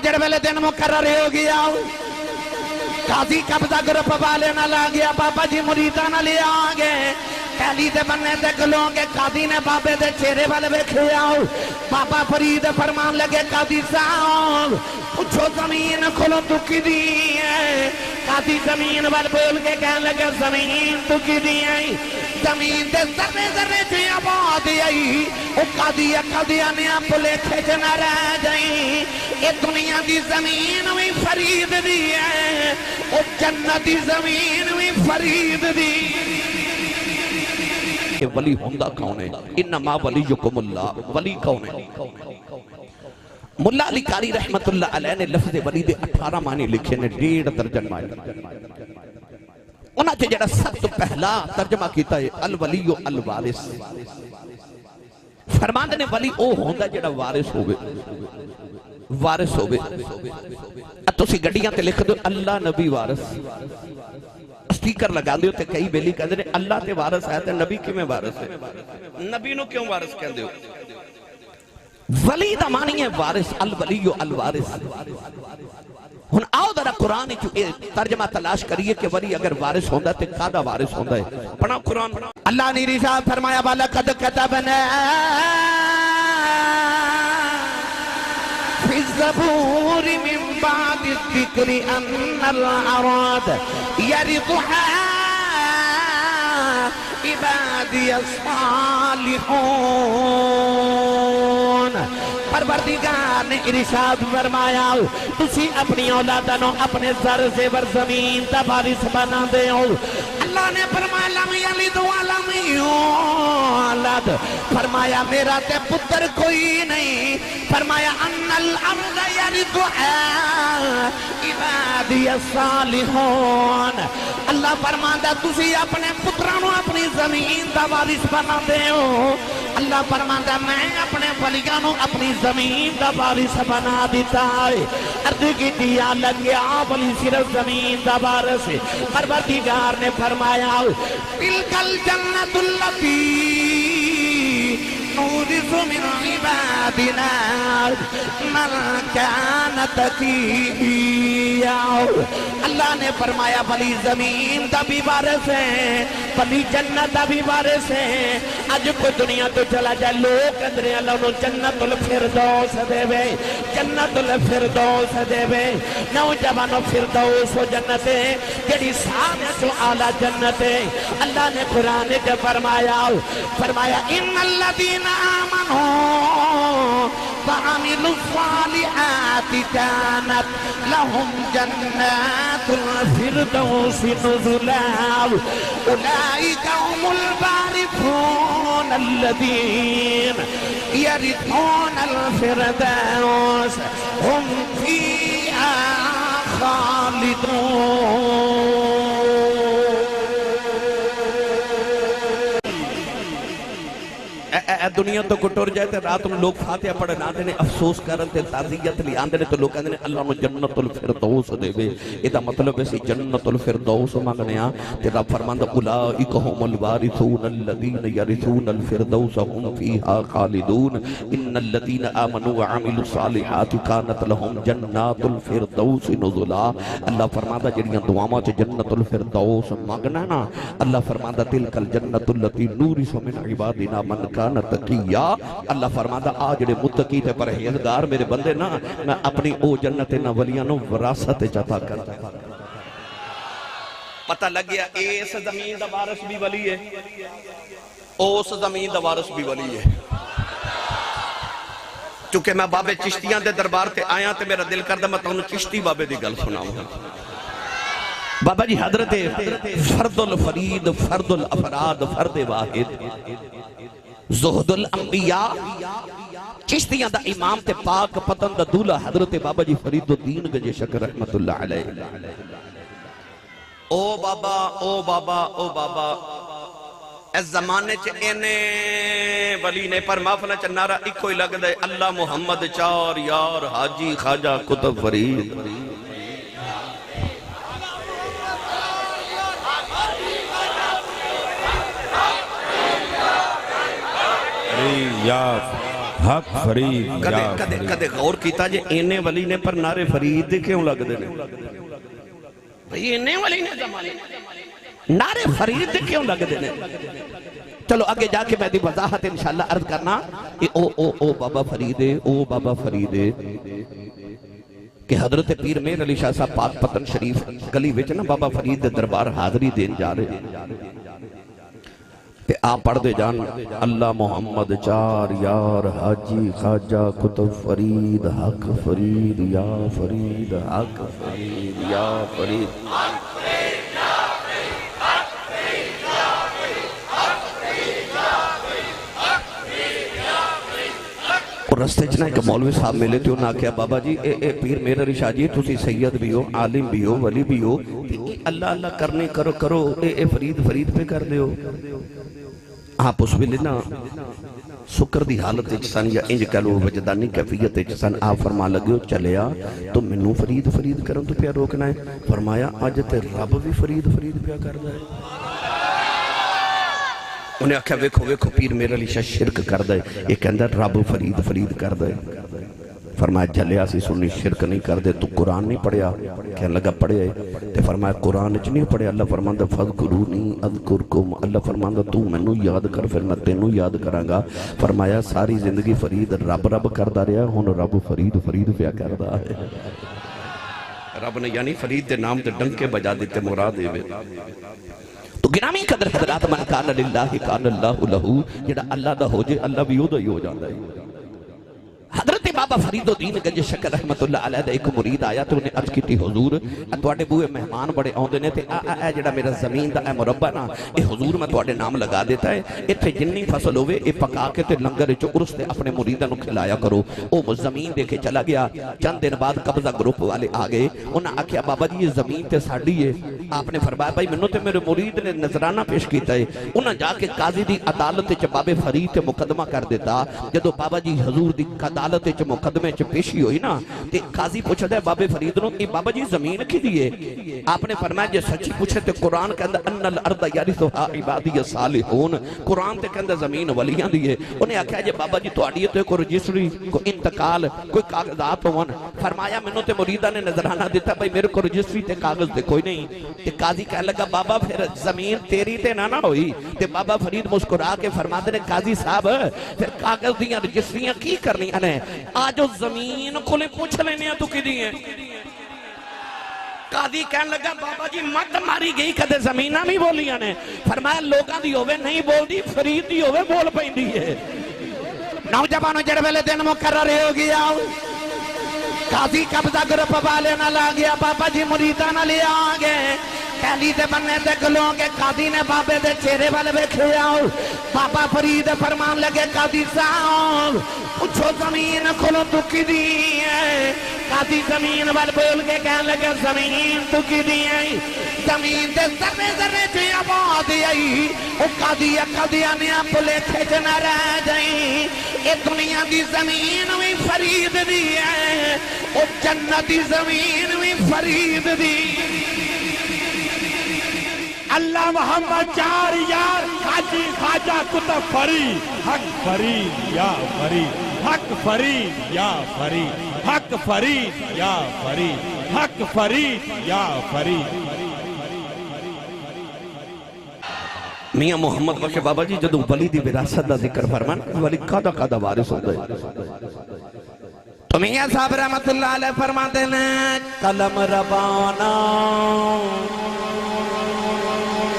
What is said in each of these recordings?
جڑ ویلے دن مقرر ہو گیا قاضی قبضہ گروپ والے نہ لا گیا بابا جی مریداں نہ لے آ گئے پہلی دے بننے دے گلوں گے قاضی نے بابے دے چہرے والے ویکھے آؤ بابا فرید فرمان لگے قاضی صاحب پوچھو زمین کھولو تو کی دی ہے قاضی زمین وال بول کے کہنے لگے زمین تو کی دی ہے زمین دے ذرے ذرے سے آباد آئی او قاضی نے پلے کھچ نہ رہ جائیں اے دنیا دی زمین بھی فرید دی ہے او جنت دی زمین بھی فرید دی کہ ولی ہوندہ کون ہے انما ولیکم اللہ ولی کون ہے ملا علی قاری رحمت اللہ علیہ نے لفظ ولی دے 18 معنی لکھے نے 1.5 درجن معنی انہاں سے جڑا سب تو پہلا ترجمہ کیتا ہے الولی الوارث فرماندے نے ولی او ہوندہ جڑا وارث ہوئے تسی گڈیاں تے لکھ دو اللہ نبی وارث سٹیکر لگا دیو تے کئی بیلی کہندے نے اللہ تے وارث ہے تے نبی کیویں وارث ہے نبی نو کیوں وارث کہندے ہو ولی دا معنی ہے وارث الولی الوارث ہن آؤ ذرا قرآن ترجمہ تلاش کریے کہ ولی اگر وارث ہوندا تے کادا وارث ہوندا ہے پڑھو قرآن اللہ نے رسالت فرمایا وَلَقَدْ كَتَبْنَا فِي الزَّبُورِ مِن بَعْدِ الذِّكْرِ أَنَّ الْأَرَاضَ يَرِثُهَا عِبَادِيَ الصَّالِحُونَ پروردگار نے ارشاد فرمایا تسی اپنی اولادانوں اپنے زر زیور زمین دا وارث بنا دے ہو اللہ نے فرمایا لم یلد ولم یولد فرمایا میرا تے پتر کوئی نہیں فرمایا ان الارض یرثها عبادی الصالحون اللہ فرماندا تسی اپنے پترانوں اپنی زمین دا وارث بنا دے ہو اللہ فرماندا میں اپنے ولیانوں اپنی زمین دا وارث بنا دیتا ہے عرض کی دیا لگیا ولی صرف زمین دا وارث پروردگار نے فرمایا تلک الجنت اللتی نورث من عبادنا من کان تقیا اللہ نے فرمایا ولی زمین دا بھی وارث ہے ولی جنت دا بھی وارث ہے اج کوئی دنیا تو چلا جائے لوگ اندرے اللہ انہوں جنت الفردوس دے وے جنت الفردوس دے وے نوجوانوں فردوس و جنت ہے جڑی سارے تو اعلیٰ جنت ہے اللہ نے قرآن کے فرمایا ان الذین آمنوا وعملوا الصالحات كانت لهم جنات الفردوس نزلا أولئك هم الوارثون الذين يرثون الفردوس هم فيها خالدون اے دنیا تو کٹور جائے تے رات میں لوگ فاتحہ پڑھنا دینے افسوس کرن تے تعزیت لی آندے تو لوگ کہندے نے اللہ نو جنت الفردوس دے وے ایدا مطلب ہے سی جنت الفردوس مانگنے آ تے رب فرماندا اولئک هم الوارثون الذین یرثون الفردوس هم فیہا خالدون ان الذین آمنوا وعملوا الصالحات كانت لهم جنات الفردوس نزلا اللہ فرماندا جڑیاں دعاواں تے جنت الفردوس مانگنا نا اللہ فرماندا تلک الجنت التی نورث من عبادنا من کان تقیا اللہ فرماتا آجڑے متقی تے پرہیزگار میرے بندے نا میں اپنی او جنت نا ولیانوں وراثت چاہتا کرتا پتہ لگ گیا اس زمین دا وارث بھی ولی ہے اس زمین دا وارث بھی ولی ہے چونکہ میں بابے چشتیاں دے دربار تے آیا تے میرا دل کردہ میں تانوں چشتی بابے دی گل سناؤں بابا جی حضرت فرد الفرید فرد الافراد فرد واحد زہد الانبیاء چشتیاں دا امام تے پاک پتن دا دولہ حضرت بابا جی فرید الدین گجے شکر رحمت اللہ علیہ او بابا او بابا او بابا اس زمانے چے اینے ولی نے پر مافنا چنارا ایک کوئی لگ دے اللہ محمد چار یار حاجی خواجہ کتب فرید یاد حق فرید کدے یا کدے فرید. کدے غور کیتا جے اینے ولی نے پر نعرے فرید دے کیوں لگ دے نے بھئی اینے ولی نے زمانے نعرے فرید دے کیوں لگ دے نے چلو آگے جا کے میں دی وضاحت انشاءاللہ عرض کرنا او بابا فریدے او بابا فریدے کہ حضرت پیر میر علی شاہ صاحب پاک پتن شریف گلی وچ نا بابا فرید دے دربار حاضری دین جا رہے تے آپ پڑھ دے جان اللہ محمد چار یار حاجی خواجہ کتب فرید حق فرید یا فرید حق فرید یا فرید اور رستے چنا ایک مولوی صاحب ملے تھے انہاں کیا بابا جی اے پیر میر علی شاہ جی تسی سید بھی ہو عالم بھی ہو ولی بھی ہو اللہ اللہ کرنے کرو اے فرید فرید پہ کر دیو آپ اس ویلے نا سکر دی حالت اچسان یا انج کہلو وجدانی کیفیت اچسان آپ فرما لگے ہو چلیا تو منو فرید فرید کروں تو پیا روکنا ہے فرمایا آج تے رب بھی فرید فرید پیا کر دائے انہیں آکھا ویکھو پیر میرے علی شاہ شرک کر دائے یہ کہندہ رب فرید فرید کر دائے فرمایا جلیا سی سنی شرک نہیں کر دے تو قرآن نہیں پڑھیا کہنے لگا پڑھیا ہے تے فرمایا قرآن اچھ نہیں پڑھیا اللہ فرماندہ فذکرونی اذکرکم اللہ فرماندہ تو منو یاد کر پھر میں تینو یاد کرانگا فرمایا ساری زندگی فرید رب رب کردہ رہا ہون رب فرید فرید پیا کردہ ہے رب نے یعنی فرید دے نام دے ڈنکے بجا دیتے مراد دے تو گرامی قدر حضرات من کان للہ کان اللہ لہو جڑا اللہ دا ہو جے اللہ بھی ہی ہو جاندہ ہے حضرت بابا فرید الدین گنج شکر رحمت اللہ علیہ دا ایک مرید آیا تو انہیں عرض کی تھی حضور تواڈے بوئے مہمان بڑے آؤندے نے تے اے جڑا میرا زمین دا اے مربع نا اے حضور میں تواڈے نام لگا دیتا ہے ایتھے جنی فصل ہوئے اے پکا کے تے لنگر چ عرس تے اپنے مریداں نو کھلایا کرو او زمین دے کے چلا گیا چند دن بعد قبضہ گروپ والے آ گئے انہاں آکھیا بابا جی یہ زمین تے ساڈی ہے آپ نے فرمایا بھائی منو تے میرے مرید نے نذرانہ پیش کیتا ہے انہاں جا کے قاضی دی عدالت وچ بابے فرید تے مقدمہ کر دیتا جدوں بابا جی حضور دی عدالت وچ مقدمے چ پیشی ہوئی نا تے قاضی پوچھدا ہے بابے فرید نو اے بابا جی زمین کی دیے آپ نے فرمایا جے سچی پوچھے تے قرآن کہندا ان الارض یرثھا عبادی الصالحون قرآن تے کہندا زمین ولیاں دی ہے انہیں آکھیا جے بابا جی تواڈی تے کوئی رجسٹری کوئی انتقال کوئی کاغذات ہون فرمایا مینوں تے مریداں نے نذرانہ دیتا بھائی میرے کو رجسٹری تے کاغذ تے کوئی نہیں تے قاضی کہنے لگا بابا پھر زمین تیری تے نہ ہوئی تے بابا فرید مسکرا کے فرماتے نے قاضی صاحب پھر کاغذ دیاں رجسٹریاں کی کرنی ہیں آج زمین کو لے پوچھ لینے ہیں تو کی دی ہیں قاضی کہنے لگا بابا جی مت ماری گئی کدے زمینہ بھی بولیاں نے فرمایا لوگاں دی ہوئے نہیں بول دی فرید دی ہوئے بول پہن دی ہے نوجوانوں جڑ ویلے دن مقرر ہو گیا قاضی قبضہ گروپ والے نہ لا گیا بابا جی مریدہ نہ لے آگے پہلی دے بننے دے گلوں کے قاضی نے بابے دے چہرے والے بیکھے آؤ بابا فرید فرمان لگے قاضی صاحب پوچھو زمین کھلو تو کی دی ہے قاضی زمین وال بول کے کہنے لگے زمین تو کی دی ہے زمین دے ذرے ذرے چی آباد آئی او قاضیانیاں پلے کھچ نہ رہ جائیں اے دنیا دی زمین بھی فرید دی ہے او جنتی زمین بھی فرید دی اللہ محمد چار یار حاجی خواجہ کتب فرید حق فرید یا فرید حق فرید یا فرید حق فرید یا فرید حق فرید یا فرید میاں محمد بخش بابا جی جدو ولی دی وراثت دا ذکر فرمان ولی کادا وارث ہوتا ہے تو میاں صاحب رحمت اللہ علیہ فرماتے ہیں قلم ربانا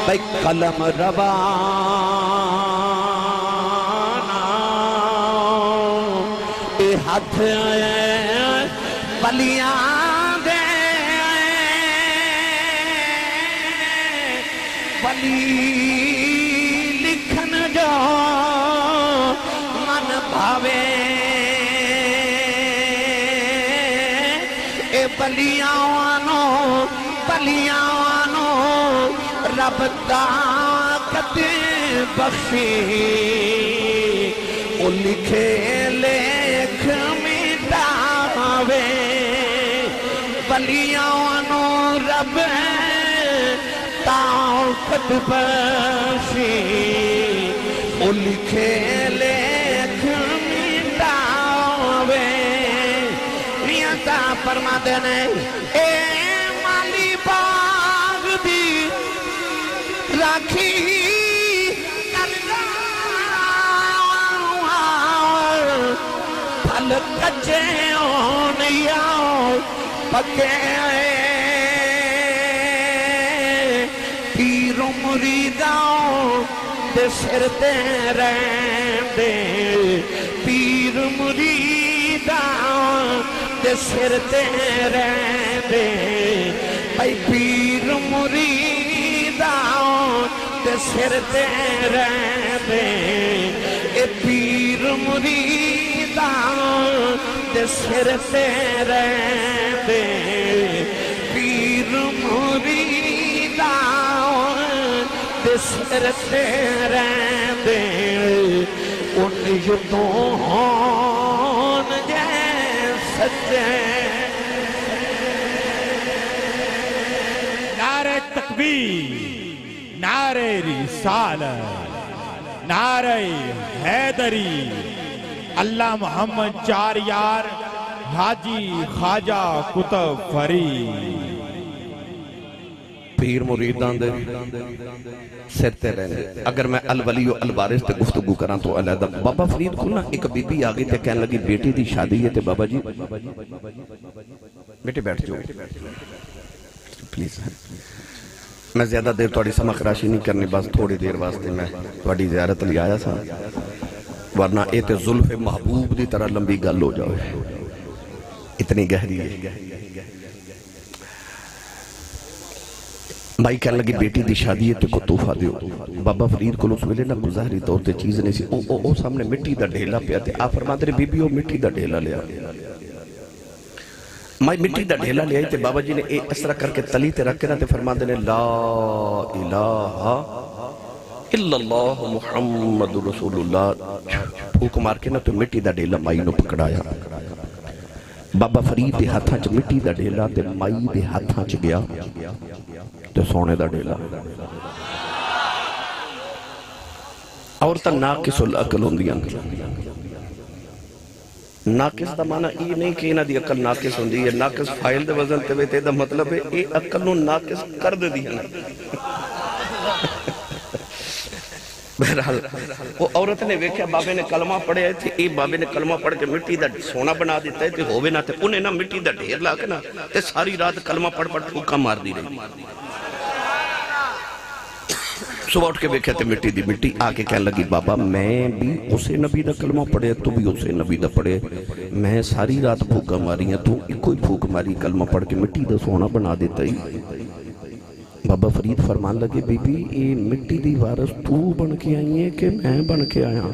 بھائی قلم ربانا اے ہاتھ ولیاں دے ولی لکھن جو من بھاوے اے بلیاں رب طاقت بخشی او لکھے لکھ مٹاوے بلیاں رب طاقت بخشی او لکھے لکھ مٹاوے تا فرما دینے اے مالی باغ دی راکھی کرنا پھل کچے ہونیا پکے پیر مریداں دے سر تے رہندے پیر مریداں دے سر تے رہندے بھائی پیر مریداں دے سر تے رہندے اے پیر مریداں دے سر تے رہندے پیر مریداں دے سر تے رہندے ان یدوں ہون جے سچے نعرہ تکبیر، نعرہ رسالت، نعرہ حیدری، اللہ محمد چار یار، حاجی خواجہ قطب فرید۔ پیر مریدان دے سرتے رہنے اگر میں الولی و الوارث تے گفتگو کراں تو علیحدہ بابا فرید کو نا ایک بی بی آگئی تے کہنے لگی بیٹی دی شادی ہے تے بابا جی بیٹے بیٹھ جو پلیز میں زیادہ دیر توڑی سماں خراشی نہیں کرنی بس تھوڑی دیر واسطے میں توڑی زیارت لے آیا سا ورنہ اے تے ظلف محبوب دی طرح لمبی گل ہو جاؤے اتنی گہری ہے بھائی کہنے لگی بیٹی دی شادی ہے تے کو توفہ دیو بابا فرید کو اس ویلے نہ گزاری طور تے چیز نہیں سی او سامنے مٹی دا ڈھیلا پیا تے آپ فرما دے بی بی او مٹی دا ڈھیلا لیا میں مٹی دا ڈھیلا لیا تے بابا جی نے اس طرح کر کے تلی تے رکھ کے نا تے فرما دے لا الہ الا اللہ محمد رسول اللہ پھوک مار کے نا تو مٹی دا ڈھیلا مائی نو پکڑایا بابا فرید دے ہاتھاں چ مٹی دا ڈھیلا تے مائی دے ہاتھاں چ گیا تے سونے دا ڈھیلا عورتاں ناقص العقل ہوندیاں ناقص دا معنی یہ نہیں کہ انہاں دی عقل ناقص ہوندی ہے ناقص فائل دے وزن تے تے دا مطلب ہے اے عقل نو ناقص کر دے دی ہے بہرحال وہ عورت نے ویکھیا بابے نے کلمہ پڑھے تھے اے بابے نے کلمہ پڑھ کے مٹی دا سونا بنا دیتا ہے تے ہووے نہ تے انہیں نہ مٹی دا ڈھیر لا کے نا تے ساری رات کلمہ پڑھ ٹھوکا مار دی رہی صبح اٹھ کے ویکھیا تے مٹی دی مٹی آکے کہنے لگی بابا میں بھی اسے نبی دا کلمہ پڑھے تو بھی اسے نبی دا پڑھے میں ساری رات بھوکا ماری ہیں تو کوئی بھوک ماری کلمہ پڑھ کے مٹی دا سونا بنا دیتا ہی بابا فرید فرمان لگے بی بی اے مٹی دی وارث تو بن کے آئی ہے کہ میں بن کے آیا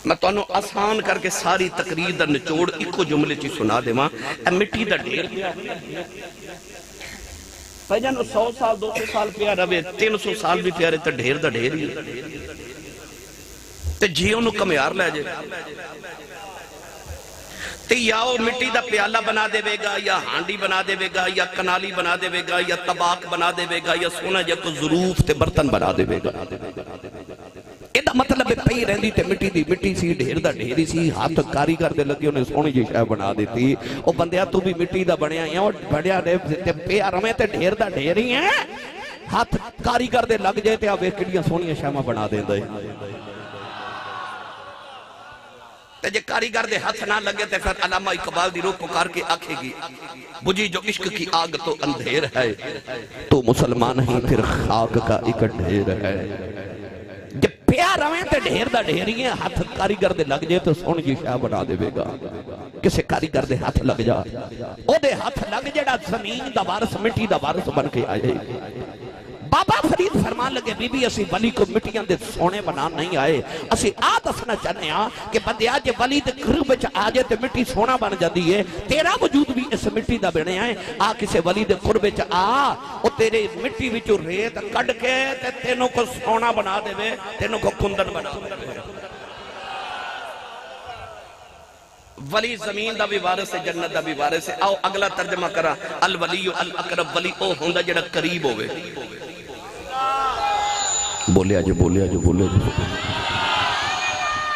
میں تو انہوں آسان کر کے ساری تقریر دا نچوڑ ایک جملے چی سنا دے ماں اے مٹی دا ڈھیر بھائی جانو 100 سال 200 سال پیا رہے 300 سال بھی پیا رہے تو ڈھیر دا ڈھیر ہی تے جیوں نو کمیار لے جائے تے یا وہ مٹی دا پیالہ بنا دے گا یا ہانڈی بنا دے گا یا کنالی بنا دے گا یا طباق بنا دے گا یا سونا جا کو ظروف تے برتن بنا دے گا ایدہ مطلب پئی رہندی تے مٹی دی مٹی سی ڈھیر دا ڈھیری سی ہاتھ کاریگر دے لگی انہیں سونی جی شاہ بنا دیتی او بندیا تو بھی مٹی دا بنیا ہیں اور بڑیا تے پیا رمیں تے ڈھیر دا ڈھیری ہیں ہاتھ کاریگر دے لگ جائے تے آوے کڑیاں سونی شاہ بنا دیں دے تے جے کاریگر دے ہاتھ نہ لگے تے پھر علامہ اقبال دی روح پکار کے آکھے گی بجھی جو عشق کی آگ تو اندھیر ہے تو مسلمان ہی پھر خاک کا ایک ڈھیر ہے جب پیا رویں تے ڈھیر دا ڈھیری ہیں ہاتھ کاریگر دے لگ جائے تو سون جی شاہ بنا دے گا کسے کاریگر دے ہاتھ لگ جا او دے ہاتھ لگ جڑا زمین دا وارث مٹی دا وارث بن کے آئے بابا فرید فرمان لگے بی بی اسی ولی کو مٹیاں دے سونے بنا نہیں آئے اسی دسنا چاہنے ہاں کہ بندیا جے ولی دے قرب وچ آ جائے تے مٹی سونا بن جاتی ہے تیرا وجود بھی اس مٹی دا بنے آئے آ کسے ولی دے قرب وچ آ او تیرے مٹی وچوں ریت کڈ کے تے تینوں کو سونا بنا دے وے تینوں کو کندن بنا دے ولی زمین دا بھی وارث ہے جنت دا بھی وارث ہے آؤ اگلا ترجمہ کرا الولی الاقرب ولی او ہوندا جڑا قریب ہوئے بولے آجو بولے آجو بولے آجو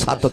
7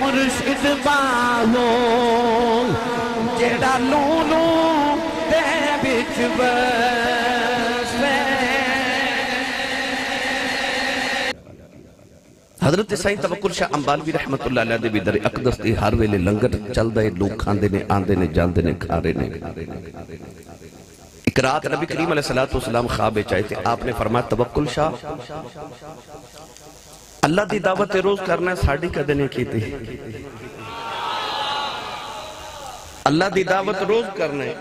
مرشد باہو جیڑا لولو دے بچ بسے حضرت سائیں توکل شاہ امبالوی رحمت اللہ علیہ دے بھی در اقدس دے ہر ویلے لنگر چل دے لوگ کھاندے نے آندے نے جاندے نے کھارے نے ایک رات نبی کریم علیہ السلام خواب چاہے تھے آپ نے فرمایا توکل شاہ اللہ دی دعوت روز کرنا ہے ساڑھی کدے نے کی تھی اللہ دی دعوت روز کرنا ہے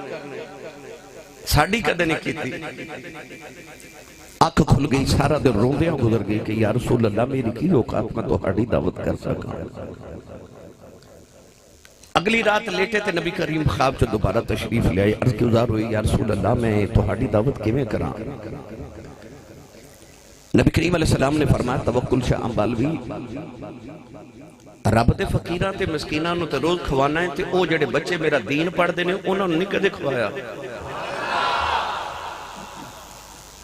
ساڑھی کدے نے کی تھی آنکھ کھل گئی سارا دن روندیاں گزر گئی کہ یا رسول اللہ میری کی اوقات میں تو ہاڑی دعوت کر سکا اگلی رات لیٹے تھے نبی کریم خواب جو دوبارہ تشریف لے آئی عرض کی گزار ہوئی یا رسول اللہ میں تو ہاڑی دعوت کیویں کراں نبی کریم علیہ السلام نے فرمایا توکل شاہ امبالوی رب دے فقیراں تے مسکیناں نو تے روز کھوانا ہے تے او جڑے بچے میرا دین پڑھ دے نے انہوں نے نہیں کدے کھوایا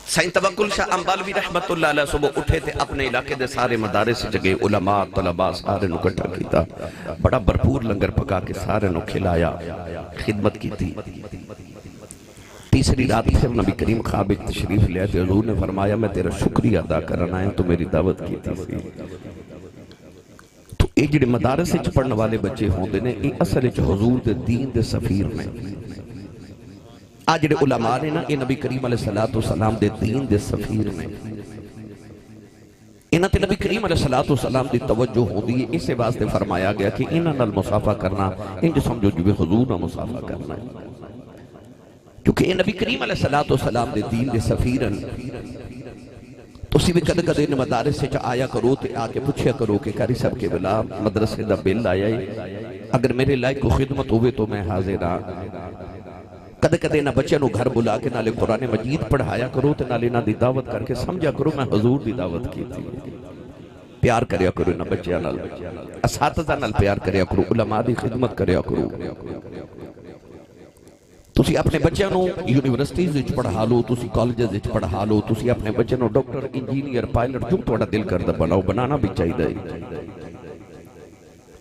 سائیں توکل شاہ امبالوی رحمت اللہ علیہ صبح اٹھے تھے اپنے علاقے دے سارے مدارس سے جگہ علماء طلباء سارے نو کٹھا کیتا بڑا بھرپور لنگر پکا کے سارے نو کھلایا خدمت کی تھی تیسری رات سے نبی کریم خواب ایک تشریف لے آئے حضور نے فرمایا میں تیرا شکریہ ادا کرنا ہے تو میری دعوت کی تھی تو ایک جڑے مدارس سے پڑھنے والے بچے ہوں دے نے یہ اصل حضور دے دین دے سفیر میں آج جڑے علماء نے نا یہ نبی کریم علیہ السلام دے دین دے سفیر میں انہاں تے نبی کریم علیہ السلام دی توجہ ہوں دی اسے واسطے فرمایا گیا کہ انہاں نال مصافحہ کرنا انج سمجھو جو حضور نال مصافحہ کرنا ہے کیونکہ یہ نبی کریم علیہ السلام دے دین دے سفیرن اسی بھی کدے کدے ان مدارس سے آیا کرو تے آکے پوچھیا کرو کہ کاری صاحب کے بلا مدرسے دا بل آیا ہے اگر میرے لائق کو خدمت ہوئے تو میں حاضر ہاں کدے کدے نہ بچے نو گھر بلا کے نالے قرآن مجید پڑھایا کرو تے نالے نہ دی دعوت کر کے سمجھا کرو میں حضور دی دعوت کی تھی پیار کریا کرو نہ بچے نال اساتذہ نال پیار کریا کرو علماء دی خدمت کریا کرو تسی اپنے بچے نو یونیورسٹیز وچ پڑھا لو تسی کالجز وچ پڑھا لو تسی اپنے بچے نو ڈاکٹر انجینئر پائلٹ جو تھوڑا دل کردا بناؤ بنانا بھی چاہیے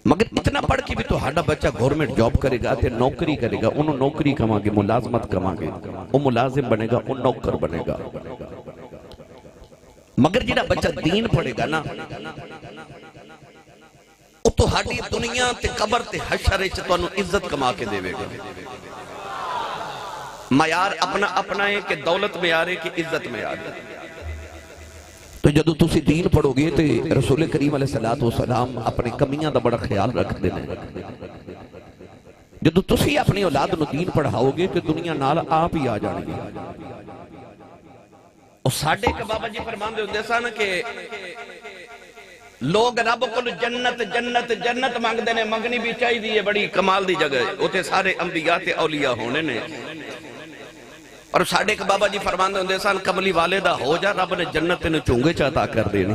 مگر اتنا پڑھ کے بھی تو ہاڈا بچہ گورنمنٹ جاب کرے گا تے نوکری کرے گا انہوں نوکری کماں گے ملازمت کماں گے وہ ملازم بنے گا وہ نوکر بنے گا مگر جڑا بچہ دین پڑھے گا نا وہ تو ہاڈی دنیا تے قبر تے حشر وچ تانوں عزت کما کے دے گا معیار اپنا اپنا ہے کہ دولت معیار ہے کہ عزت معیار ہے تو جدو تسی دین پڑھو گے تو رسول کریم علیہ السلام اپنے کمیاں دا بڑا خیال رکھ دینے جدو تسی اپنی اولاد نو دین پڑھاؤ گے تو دنیا نال آپ ہی آ جانے گی اور ساڑھے کے بابا جی فرمان دے ہوندے سانا کہ لوگ رب کو جنت جنت جنت مانگ دینے مانگنی بھی چاہی دی ہے بڑی کمال دی جگہ ہے ہوتے سارے انبیاء تے اولیاء ہونے نے اور ساڑھے کے بابا جی فرماندے ہوندے سان کملی والدہ ہو جا رب نے جنت تینوں چونگے چاہتا کر دینی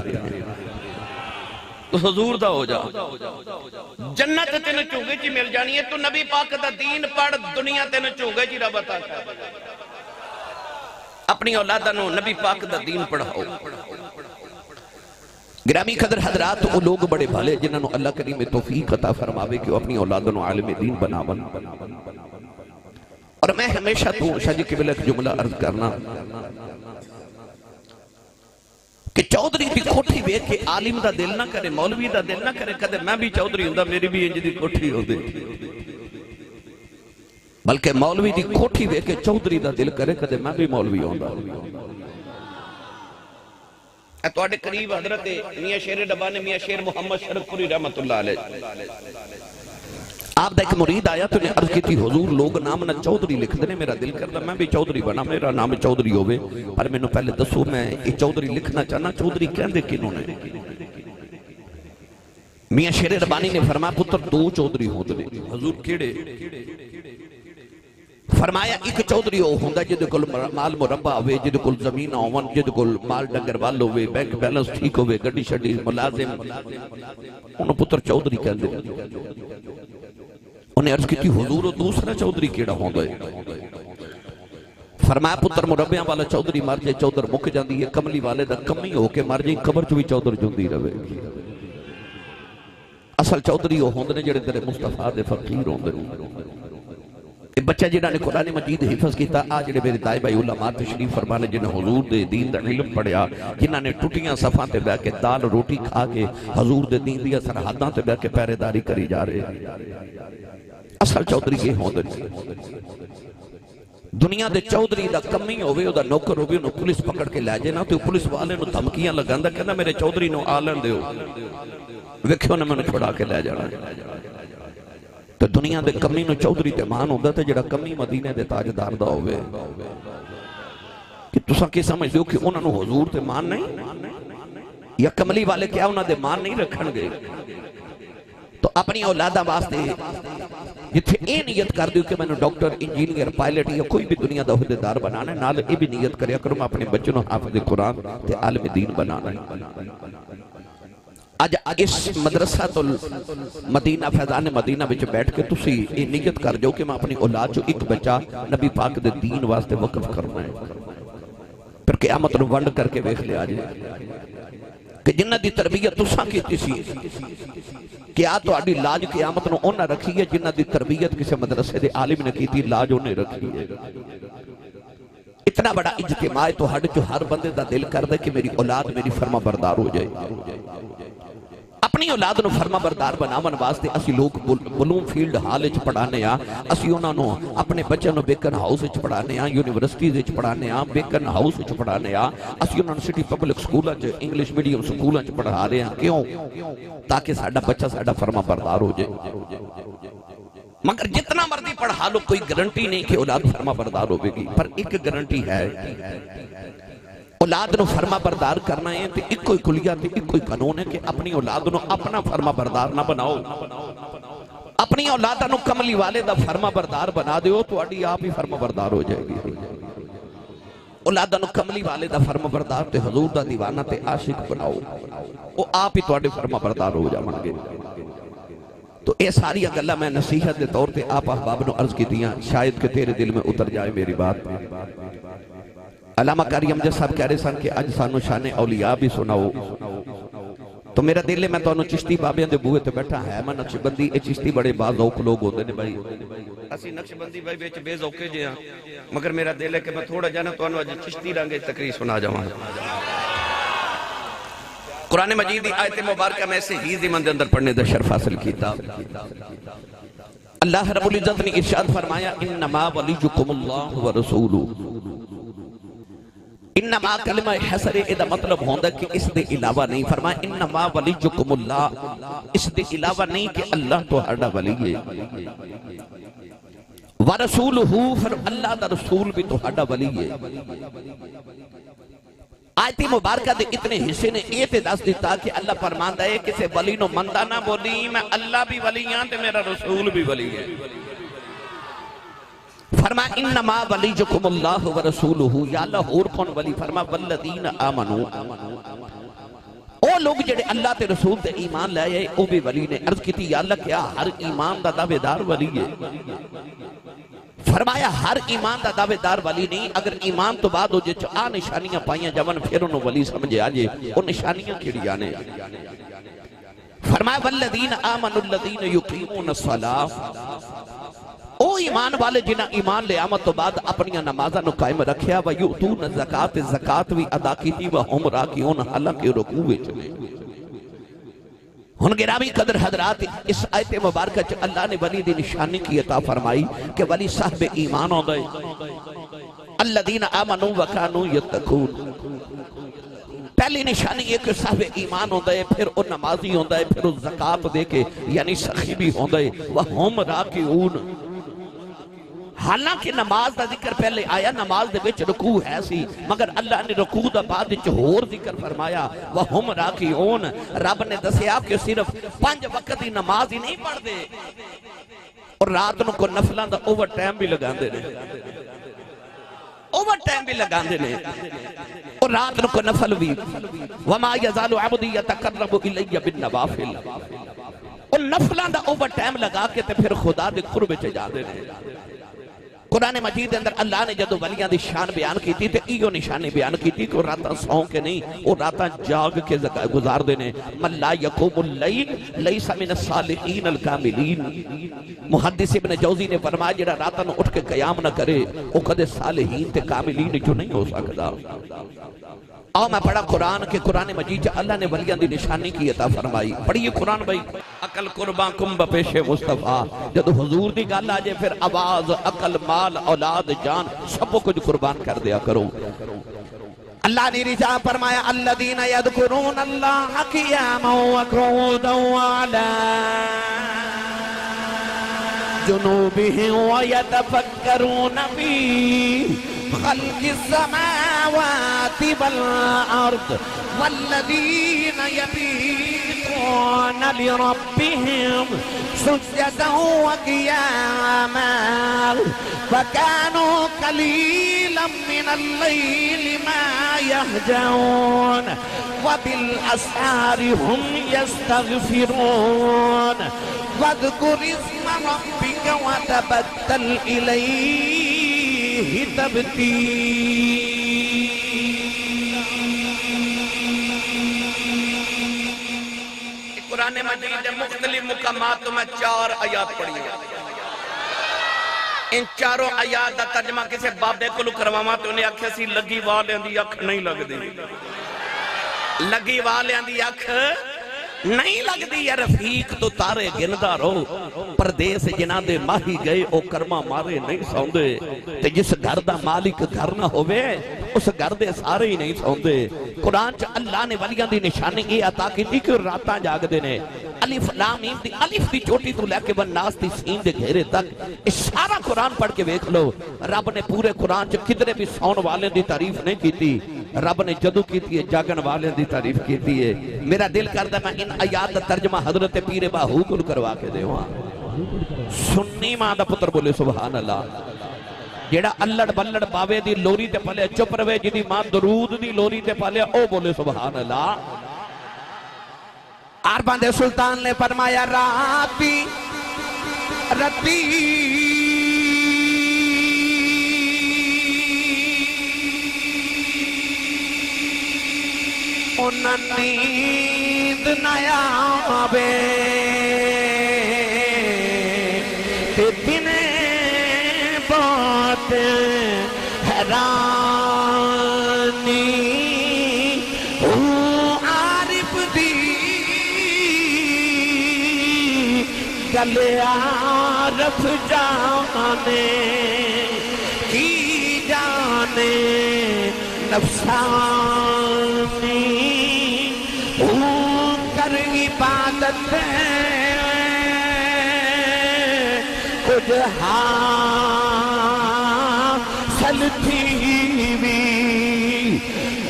تو حضور دا ہو جا جنت تینوں چونگے چی مل جانی ہے تو نبی پاک دا دین پڑھ دنیا تینوں چونگے چی رب عطا کر اپنی اولادہ نو نبی پاک دا دین پڑھاؤ گرامی قدر حضرات وہ لوگ بڑے بھالے جنہوں نے اللہ کریم توفیق عطا فرماوے کہ وہ اپنی اولادوں نے عالم دین بناون اور میں ہمیشہ تو شاہ جی قبلہ ایک جملہ عرض کرنا کہ چودری دی کوٹھی بے کہ عالم دا دل نہ کرے مولوی دا دل نہ کرے کدے میں بھی چودری ہوں دا میری بھی انج دی کوٹھی ہو دے بلکہ مولوی دی کوٹھی بے کہ چودری دا دل کرے کدے میں بھی مولوی ہوں دا توڑے قریب حضرت میاں شیر ڈبانے میاں شیر محمد شرک پوری رحمت اللہ علیہ آپ دا ایک مرید آیا تو نے عرض کی تھی حضور لوگ نام نہ چودری لکھ دینے میرا دل کرتا میں بھی چودری بنا میرا نام چودری ہوئے پر میں نے پہلے دسو میں یہ چودری لکھنا چاہنا چودری کہندے کنہوں نے میاں شیر ربانی نے فرمایا پتر دو چودری ہوں دنے حضور کیڑے فرمایا ایک چودری ہو ہوندہ جدے کل مال مربع ہوئے جدے کل زمین آون جدے کل مال ڈنگر وال ہوئے بینک بیلنس ٹھیک ہوئے گڑی شڑی ملازم انہوں پتر چودری کہندے انہیں عرض کی تھی حضور دوسرا چودری کیڑا ہوندہ ہے فرمایا پتر مربعاں والا چودری مار جائے چودر مک جاندی ہے کملی والے دا کمی ہو کے مار جائے قبر چوی چودر جندی روے اصل چودھری وہ ہوندے نے جڑے تیرے مصطفیٰ دے فقیر ہوندے نے. یہ بچہ جنہاں نے قرآن مجید حفظ کیتا آج جڑے میرے دائے بھائی علماء تشریف فرمانے جنہاں حضور دے دین دا علم پڑھیا جنہاں نے ٹوٹیاں صفاں تے بیٹھ کے دال روٹی کھا کے حضور دے دین دیا سرحداں تے بیٹھ کے پہرے داری کری جا رہے. اصل چودھری یہ ہوندے نے. دنیا دے چودھری دا کمی ہوئے او دا نوکر ہوئے انہوں پولیس پکڑ کے لے جائے نا تو پولیس والے انہوں دھمکیاں لگاندہ کہنا میرے چودھری نو آلن دے ہو ویکھو نے میں نے چھوڑا کے لے جانا. تو دنیا دے کمی نو چودھری تے مان ہوندہ تے جڑا کمی مدینے دے تاجدار دا ہوئے کہ تساں کی سمجھ دیو کہ انہوں نے حضور تے مان نہیں یا کملی والے کیا انہوں دے مان نہیں رکھن گے. تو اپنی اولادہ واسطے جتھے اے نیت کر دیو کہ میں نے ڈاکٹر انجینئر پائلٹ یا کوئی بھی دنیا دا عہدیدار بنانا ہے نال اے بھی نیت کریا کروں میں اپنے بچوں نے حافظ قرآن تے عالم دین بنانا ہے. آج اس مدرسہ تو مدینہ فیضان مدینہ بچ بیٹھ کے تسی یہ نیت کر جو کہ میں اپنی اولاد جو ایک بچہ نبی پاک دے دین واسطے وقف کرنا ہے. پھر قیامت نو ونڈ کر کے ویکھ لے آجے کہ جنہ دی تربیت تساں کیتی سی کیا تو آڈی لاج قیامت نو انہاں رکھی ہے جنہ دی تربیت کسی مدرسے دے عالم نے کیتی لاج انہیں رکھی ہے. اتنا بڑا اجتماع تو ہڈ جو ہر بندے دا دل کر دے کہ میری اولاد میری فرما بردار ہو جائے. اپنی اولاد نو فرما بردار بناون واسطے اسی لوگ بلوم فیلڈ ہال وچ پڑھانے ہاں اسی انہاں نو اپنے بچوں نو بیکن ہاؤس وچ پڑھانے ہاں یونیورسٹیز وچ پڑھانے ہاں بیکن ہاؤس وچ پڑھانے ہاں اسی انہاں نو سٹی پبلک سکولاں وچ انگلش میڈیم سکولاں وچ پڑھا رہے ہیں. کیوں؟ تاکہ ساڈا بچہ ساڈا فرما بردار ہو جائے. مگر جتنا مرضی پڑھا لو کوئی گارنٹی نہیں کہ اولاد فرما بردار ہوے گی. پر ایک گارنٹی ہے اولاد نو فرما بردار کرنا ہے تو ایک کوئی کلیہ تے ایک کوئی قانون ہے کہ اپنی اولاد نو اپنا فرما بردار نہ بناؤ. اپنی اولاد نو کملی والے دا فرما بردار بنا دیو تو اڈی آپ ہی فرما بردار ہو جائے گی. اولاد نو کملی والے دا فرما بردار تے حضور دا دیوانہ تے عاشق بناؤ وہ آپ ہی تواڈے فرما بردار ہو جاون گے. تو اے ساری گلاں میں نصیحت دے طور تے آپ احباب نو عرض کیتیاں شاید کہ تیرے دل میں اتر جائے میری بات. علامہ قاری امجد صاحب کہہ رہے سن کہ اج سانو شان اولیاء بھی سناؤ. تو میرا دل ہے میں تو انہوں چشتی بابیاں دے بوئے تے بیٹھا ہے میں نقش بندی اے چشتی بڑے باذوق لوگ ہوتے نے بھائی اسی نقش بندی بھائی بیچ بے ذوقے جے ہاں مگر میرا دل ہے کہ میں تھوڑا جانا تو انہوں چشتی رنگے تقریر سنا جاؤں. قرآن مجید دی آیت مبارکہ میں سے ہی زمن دے اندر پڑھنے دا شرف حاصل کیتا. اللہ رب العزت نے ارشاد فرمایا انما ولیکم اللہ ورسولہ. انما کلمہ حسر ادا مطلب ہوندہ کہ اس دے علاوہ نہیں. فرمایا انما ولیکم اللہ اس دے علاوہ نہیں کہ اللہ تو ہرڈا ولی ہے. ورسولہ اللہ دا رسول بھی تو ہرڈا ولی ہے. آیت مبارکہ دے اتنے حصے نے یہ تے دس دیتا کہ اللہ فرماندہ ہے کسے ولی نو مندہ نہ بولی میں اللہ بھی ولی ہاں تے میرا رسول بھی ولی ہے. فرما انما ولیکم اللہ ورسولہ یا اللہ اور کون ولی فرما والذین آمنو او لوگ جڑے اللہ تے رسول تے ایمان لے آئے او بھی ولی نے. عرض کی تھی یا اللہ کیا ہر ایمان دا دعوے دار ولی ہے؟ فرمایا ہر ایمان دا دعوے دار ولی نہیں. اگر ایمان تو بعد ہو جے آ نشانیاں پائیاں جون پھر انہوں ولی سمجھے آجے او نشانیاں کیڑی آنے. فرمایا والذین آمنوا الذین یقیمون الصلاۃ او ایمان والے جنہ ایمان لے آمد تو بعد اپنی نمازہ نو قائم رکھیا ویؤتون الزکاۃ زکاۃ بھی ادا کی تھی وہم راکعون حالانکہ رکوع وچ نے. ہن گرامی قدر حضرات اس آیت مبارکہ چ اللہ نے ولی دی نشانی کی عطا فرمائی کہ ولی صاحب ایمان ہوندا ہے. الذین آمنوا وکانوا یتقون. پہلی نشانی یہ کہ صاحب ایمان ہوندہ ہے پھر وہ نمازی ہوندہ ہے پھر وہ زکاة دے کے یعنی سخی بھی ہوندہ ہے وہم راکعون. حالانکہ نماز دا ذکر پہلے آیا نماز دے وچ رکوع ہے سی مگر اللہ نے رکوع دا بعد وچ ہور ذکر فرمایا وہم راکعون. رب نے دسیا کہ صرف 5 وقت دی نماز ہی نہیں پڑھ دے اور رات نو کو نفلاں دا اوور ٹائم بھی لگاندے نے اوور ٹائم بھی لگاندے نے اور رات نو کو نفل بھی. وما یزال عبدی یتقرب الی بالنوافل. اور نفلاں دا اوور ٹائم لگا کے تے پھر خدا دے قرب وچ جاندے نے. قرآن مجید اندر اللہ نے جدو ولیاں دی شان بیان کی تھی تے ایو نشانی بیان کی تھی کہ راتاں سوں کے نہیں وہ راتاں جاگ کے گزار دینے من لا یقوم اللیل لیس من الصالحین الکاملین محدث ابن جوزی نے فرمایا جڑا راتاں اٹھ کے قیام نہ کرے وہ کدے صالحین تے کاملین جو نہیں ہو سکتا آؤ میں پڑھا قرآن کے قرآن مجید اللہ نے ولیاں دی نشانی کی عطا فرمائی پڑھیے قرآن بھائی عقل قربان کم بپیش مصطفیٰ جب حضور دی گل آجے پھر آواز عقل مال اولاد جان سب کچھ قربان کر دیا کرو اللہ نے رجا فرمایا الذین یذکرون اللہ قیاما وقعودا وعلا جنوبهم ويتفكرون في خلق السماوات والأرض والذين يبيتون لربهم سجدا وقياما فكانوا قليلا من الليل ما يهجعون وبالأسحار هم يستغفرون واذكر اسم ربك وتبتل إليه تبتیلا قرآن مجید مختلف مقامات میں 4 آیات پڑھی ہیں ان چاروں آیات دا ترجمہ کسے بابے کو کرواما تو انہیں آکھے سی لگی والے دی اکھ نہیں لگ دی لگی والے دی اکھ نہیں لگ دی یا رفیق تو تارے گندہ رو پردیس جنہ دے ماہی گئے او کرما مارے نہیں سوندے تے جس گھر دا مالک گھر نہ ہوئے اس گھر دے سارے ہی نہیں سوندے قرآن چا اللہ نے ولیاں دی نشانی یہ عطا کی تھی کہ راتاں جاگ دینے الف لام میم دی الف دی چوٹی تو لے کے والناس دی سین دے گھیرے تک اس سارا قرآن پڑھ کے ویکھ لو رب نے پورے قرآن چا کدرے بھی سون والے دی تعریف نہیں کی تھی رب نے جدو کی تھی جاگن والے دی تعریف کی تھی میرا دل کردہ میں ان آیات ترجمہ حضرت پیر باہو کو کروا کے دے وہاں سنی ماں دا پتر بولے سبحان اللہ جیڑا اللڑ بلڑ باوے دی لوری تے پلے چپ روے جدی ماں درود دی لوری تے پلے او بولے سبحان اللہ آربان دے سلطان نے فرمایا راتی انہ نیند نیا آبے تے دنے بات حیرانی عارف دی گلے عارف جانے کی جانے نفسانی کر عبادت کچھ حاصل تھی بھی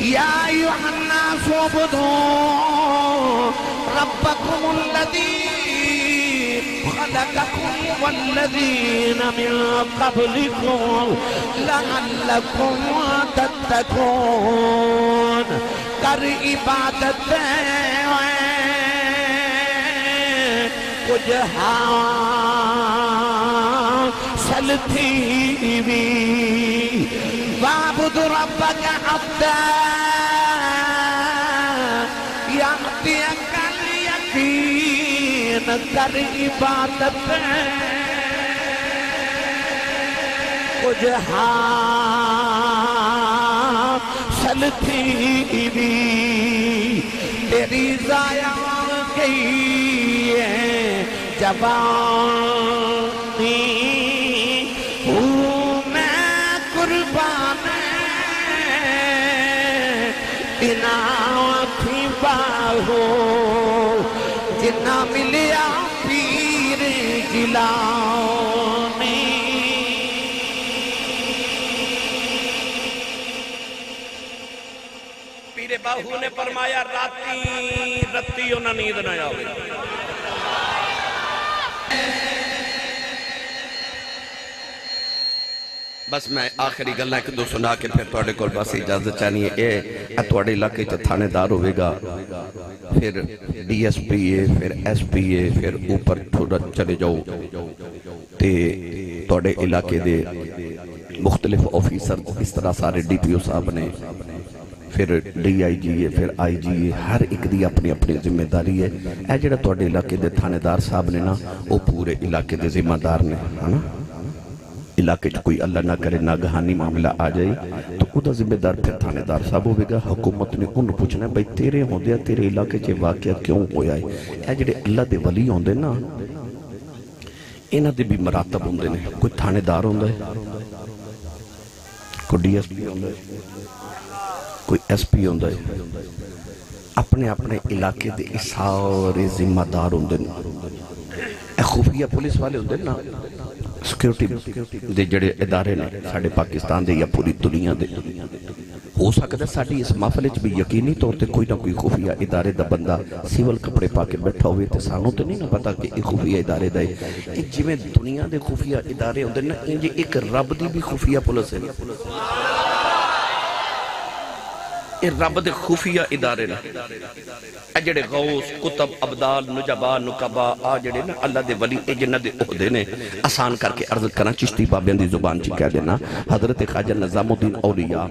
یا ایھا الناس اعبدوا ربکم الذی خلقکم والذین من قبلکم لعلکم تتقون کر عبادت کچھ حاصل تھی بھی وَاعْبُدْ رَبَّكَ حَتَّى يَأْتِيَكَ الْيَقِينُ کر عبادت کچھ حاصل تھی بھی تیری ضائع گئی ہے جوانی ہوں میں قربان بنا تھی باہو جنا ملیا پیر جلانی پیر باہو نے فرمایا رتی انہاں نیند نہ آوے بس میں آخری گلنا ایک دو سنا کے پھر توڑے کو بس اجازت چاہنی ہے اے توڑے علاقے تو تھانے دار ہوئے گا پھر ڈی ایس پی اے پھر ایس پی اے پھر اوپر تھوڑا چلے جاؤ تے توڑے علاقے دے مختلف آفیسر اس طرح سارے ڈی پی او صاحب نے پھر ڈی آئی جی ہے پھر آئی جی ہے ہر ایک دی اپنی اپنی ذمہ داری ہے اے جڑا تواڈے علاقے دے تھانے دار صاحب نے نا وہ پورے علاقے دے ذمہ دار نے ہے نا علاقے کوئی اللہ نہ کرے ناگہانی معاملہ آ جائے تو او دا ذمہ دار پھر تھانے دار صاحب ہوئے گا حکومت نے انہوں پوچھنا ہے بھئی تیرے ہوندیا تیرے علاقے چے واقعہ کیوں ہویا ہے اے جڑے اللہ دے ولی ہوندے نا انہاں دے بھی مراتب ہوندے نے کوئی تھانے دار ہوندا ہے کوئی ڈی ایس پی ہوندا ہے کوئی ایس پی ہوندا ہے اپنے اپنے علاقے دے سارے ذمہ دار ہوندے نے اے خفیہ پولیس والے ہوندے نا سیکیورٹی دے جڑے ادارے نے ساڑھے پاکستان دے یا پوری دنیا دے ہو سکتا ہے ساڑھی اس محفلے بھی یقینی طور تے کوئی نہ کوئی خفیہ ادارے دا بندہ سیول کپڑے پا کے بیٹھا ہوئے تے سانوں تے نہیں نہ پتا کہ ایک خفیہ ادارے دا ہے ایک جی میں دنیا دے خفیہ ادارے ہوندے نا انجھے ایک رب دی بھی خفیہ پولیس ہے یہ رب دے خفیہ ادارے نا اے جڑے غوث قطب ابدال نجبا نقبا آ جڑے نا اللہ دے ولی اے جنہ دے عہدے نے آسان کر کے عرض کرنا چشتی بابیاں دی زبان چی کہہ دینا حضرت خواجہ نظام الدین اولیاء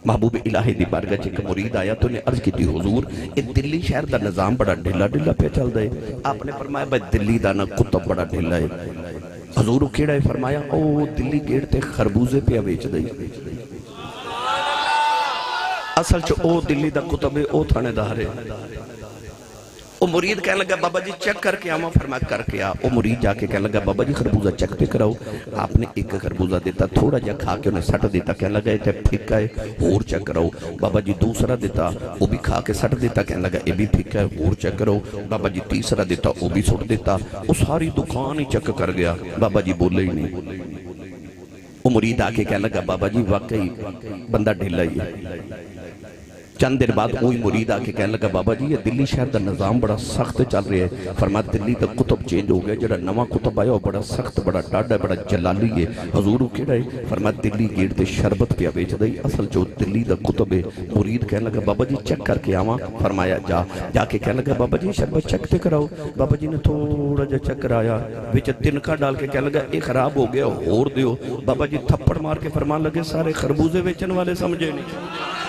محبوب الہی دی بارگاہ چی کہ مرید آیا تو نے عرض کی تھی حضور اے دلی شہر دا نظام بڑا ڈھلا ڈھلا پہ چل دے آپ نے فرمایا بھائی دلی دا نا قطب بڑا ڈھلا ہے حضور کیڑا ہے فرمایا او دلی گیڑ تے خربوزے پہ بیچ دے اصل چو او دلی دا کتب او تھانے دارے او مرید کہنے لگا بابا جی چیک کر کے آما فرمایا کر کے آ او مرید جا کے کہنے لگا بابا جی خربوزہ چیک پہ کراؤ آپ نے ایک خربوزہ دیتا تھوڑا جا کھا کے انہیں سٹ دیتا کہنے لگا یہ تے پھکا ہے اور چیک کراؤ بابا جی دوسرا دیتا وہ بھی کھا کے سٹ دیتا کہنے لگا یہ بھی پھکا ہے اور چیک کراؤ بابا جی تیسرا دیتا وہ بھی سٹ دیتا وہ ساری دکان ہی چیک کر گیا بابا جی بولے ہی نہیں وہ مرید آ کے کہنے لگا بابا جی واقعی بندہ ڈھلا ہی ہے چند دیر بعد وہی مرید آ کے کہنے لگا بابا جی یہ دلی شہر دا نظام بڑا سخت چل رہے ہے فرمایا دلی دا کتب چینج ہو گیا جڑا نواں کتب آیا وہ بڑا سخت بڑا ڈاڈا بڑا جلالی ہے حضور کیڑا ہے فرمایا دلی گیٹ تے شربت پہ بیچ دے اصل جو دلی دا کتب ہے مرید کہنے لگا بابا جی چیک کر کے آواں فرمایا جا کے کہنے لگا بابا جی شربت چیک تے کراؤ بابا جی نے تھوڑا جا چیک کرایا وچ تنکا ڈال کے کہنے لگا یہ خراب ہو گیا اور دیو بابا جی تھپڑ مار کے فرمان لگے سارے خربوزے بیچن والے سمجھے نہیں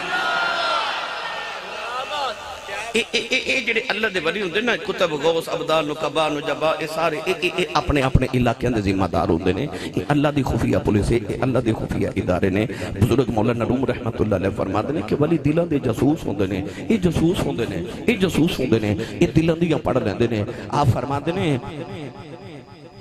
اے جڑے اللہ دے ولی ہوندے نا کتب غوث ابدال نقبا نجبا اے سارے اے اپنے اپنے علاقے دے ذمہ دار ہوندے نے اے اللہ دی خفیہ پولیس ہے اے اللہ دے خفیہ ادارے نے بزرگ مولانا روم رحمت اللہ علیہ فرماتے نے کہ ولی دلاں دے جاسوس ہوندے نے اے جاسوس ہوندے نے اے جاسوس ہوندے نے اے دلاں دیاں پڑھ لیندے نے آپ فرماتے نے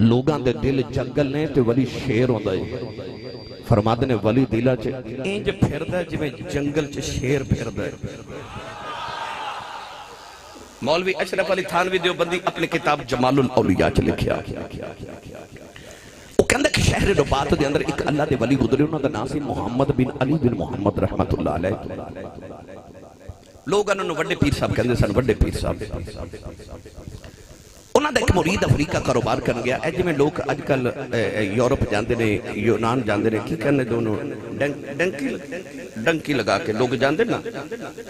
لوگاں دے دل جنگل نے تے ولی شیر ہوندا ہے فرماتے نے ولی دلاں چ انج پھردا ہے جویں جنگل چ شیر پھردا ہے مولوی اشرف علی تھانوی دیوبندی اپنے کتاب جمال الاولیاء چ لکھیا وہ کہندا کہ شہر رباط دے اندر ایک اللہ دے ولی گزرے انہاں دا نام سی محمد بن علی بن محمد رحمت اللہ علیہ لوگ انہوں وڈے پیر صاحب کہندے سن وڈے پیر صاحب انہاں دا ایک مرید افریقہ کاروبار کرن گیا اے جویں لوگ اج کل یورپ جاندے نے یونان جاندے نے کی کہنے دونوں ڈنکی لگا کے لوگ جاندے نا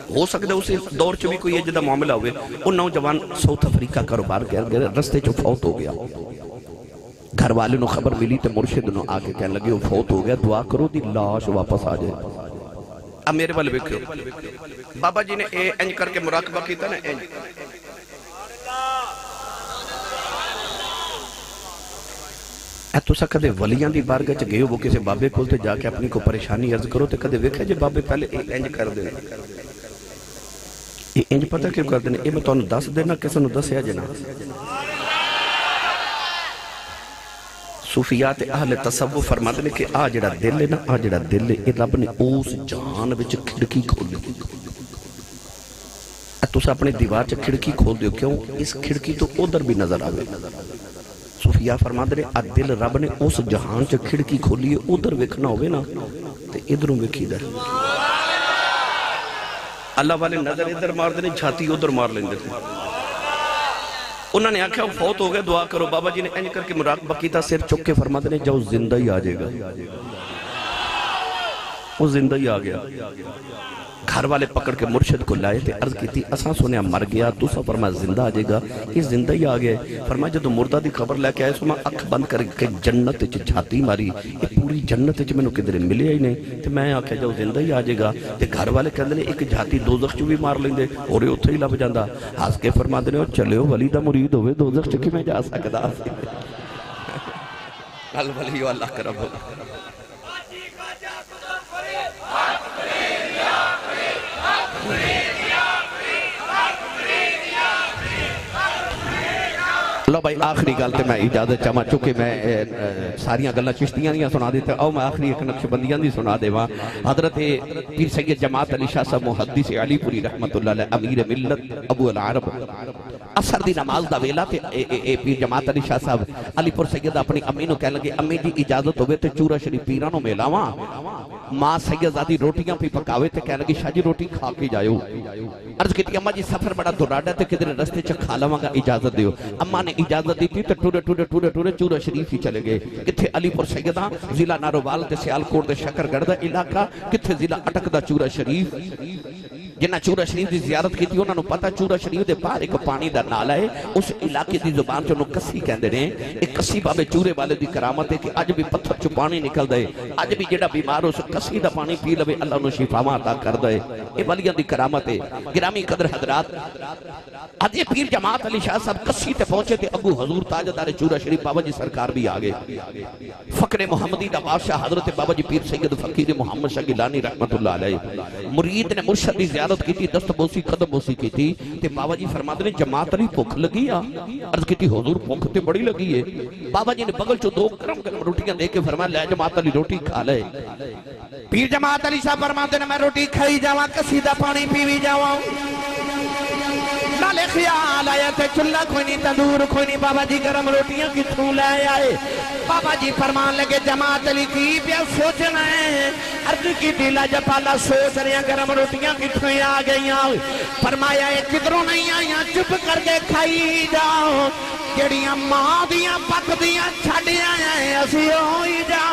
ہو سکتا ہے اسی دور چ بھی کوئی جدا معاملہ ہوئے وہ نوجوان ساؤتھ افریقہ کاروبار گیا رستے چ فوت ہو گیا گھر والے نو خبر ملی تے مرشد نو آ کے کہنے لگے وہ فوت ہو گیا دعا کرو دی لاش واپس آ جائے اب میرے والے ویکھو بابا جی نے اے انج کر کے مراقبہ کیتا نا انج تسا کدے ولیاں دی بارگاہ چ گئے ہو کسی بابے کول تے جا کے اپنی کو پریشانی عرض کرو تے کدے ویکھیا جے بابے پہلے انج کر دے انج پتہ کیوں کر دے اے میں تانوں دس دینا کسے نوں دسیا جے نا صوفیات اہل تصوف فرماتے ہیں کہ آ جڑا دل ہے نا آ جڑا دل ہے رب نے اس جان وچ کھڑکی کھولی تسا اپنے دیوار چ کھڑکی کھول دیو کیوں اس کھڑکی تو ادھر بھی نظر آوے صوفیہ فرماتے ہیں دل رب نے اس جہان چ کھڑکی کھولی ہے ادھر ویکھنا ہوئے نا تے ادھروں ویکھی دا اللہ والے نظر ادھر مار دے چھاتی ادھر مار لیندے تھے انہوں نے آکھا وہ فوت ہو گئے دعا کرو بابا جی نے انج کر کے مراقبہ کیتا سر چک کے فرماتے ہیں جاؤ زندہ ہی آ جائے گا وہ زندہ ہی آ گیا. گھر والے پکڑ کے مرشد کو لائے تھے، عرض کی تھی اساں سنیا مر گیا، دوسرا فرمایا زندہ آ جائے گا، یہ زندہ ہی آ گئے. فرمایا جدو مردہ دی خبر لے کے آئے سو میں اکھ بند کر کے جنت وچ جھاتی ماری، یہ پوری جنت وچ مینوں کدھر ملیا ہی نہیں. تے میں آکھیا جو زندہ ہی آ جائے گا. تے گھر والے کہندے نے ایک جھاتی دوزخ چ بھی مار لیندے اور اوتھے ہی لب جاندا. ہس کے فرماندے نے چلیو ولی دا مرید ہوے دوزخ چ کیویں جا سکدا سی. کل ولی اللہ کرم. لو بھائی آخری گل تے میں اجازت چاہاں، چونکہ میں ساریاں گلاں چشتیاں نہیں سنا دیتے، او میں آخری ایک نقش بندیاں دی سنا دے وہاں. حضرت پیر سید جماعت علی شاہ صاحب محدث علی پوری رحمت اللہ علیہ امیر ملت ابو العرب اثر دی نماز دا ویلا تے پیر جماعت علی شاہ صاحب علی پور سید اپنی امی نو کہنے لگے امی جی اجازت ہوئے تے چورا شریف پیران نو ملاواں. ماں سیدزادی روٹیاں پی پکاوے تے کہنے لگی شاہ جی روٹی کھا کے جائیو. عرض کیتی اماں جی سفر بڑا دراڈا تے کدھر رستے چ کھا لواں گا، اجازت دیو. اماں نے اجازت دی تھی تے ٹورے چورا شریف ہی چلے گئے. کتھے علی پور سیدہ ضلع نارووال تے سیالکوٹ تے شکرگڑھ دا علاقہ، کتھے ضلع اٹک دا چورا شریف. جنہ چورا شریف دی زیارت کی تھی انہوں نے پتا چورا شریف دے باہر ایک پانی دا نالا ہے، اس علاقے دی زبان چ انہوں کسی کہندے نے. ایک کسی بابے چورے والے دی کرامت ہے کہ اج بھی پتھر چ پانی نکل دے، اج بھی جڑا بیمار ہو اس کسی دا پانی پی لوے اللہ انہوں شفاواں عطا کر دے. یہ ولیاں دی کرامت ہے. گرامی قدر حضرات، اج یہ پیر جماعت علی شاہ صاحب کسی تے پہنچے تے ابو حضور تاجدار چورا شریف بابا جی سرکار بھی آگے. فقر محمدی دا بادشاہ حضرت بابا جی پیر سید فقیر محمد شاہ گیلانی رحمت اللہ علیہ مرید نے مرشد دی زیارت کی تھی، دست بوسی قدم بوسی کی تھی. تے بابا جی فرماتے نے جماعت علی بھوک لگی آ. عرض کی تھی حضور بھوک تے بڑی لگی ہے. بابا جی نے بغل چو 2 گرم روٹیاں دے کے فرمایا لے جماعت علی روٹی کھا لے. پیر جماعت علی صاحب فرماتے نے میں روٹی کھائی جاواں، کسی دا پانی پیوی جاواں. نالے خیال آیا تے چلہ کوئی نہیں، تندور کوئی نہیں، بابا جی گرم روٹیاں کتھوں لے آئے. بابا جی فرمان لگے جماعت علی کی پیا سوچنا ہے. عرض کی دلا جپالا سوچ رہے ہیں گرم روٹیاں کتھوں آ گئیاں. فرمایا ہے کدھروں نہیں آئیاں، چپ کر کے کھائی جاؤ. جڑیاں ماں دیاں پک دیاں چھڑیاں ہیں اسی ہوئی جا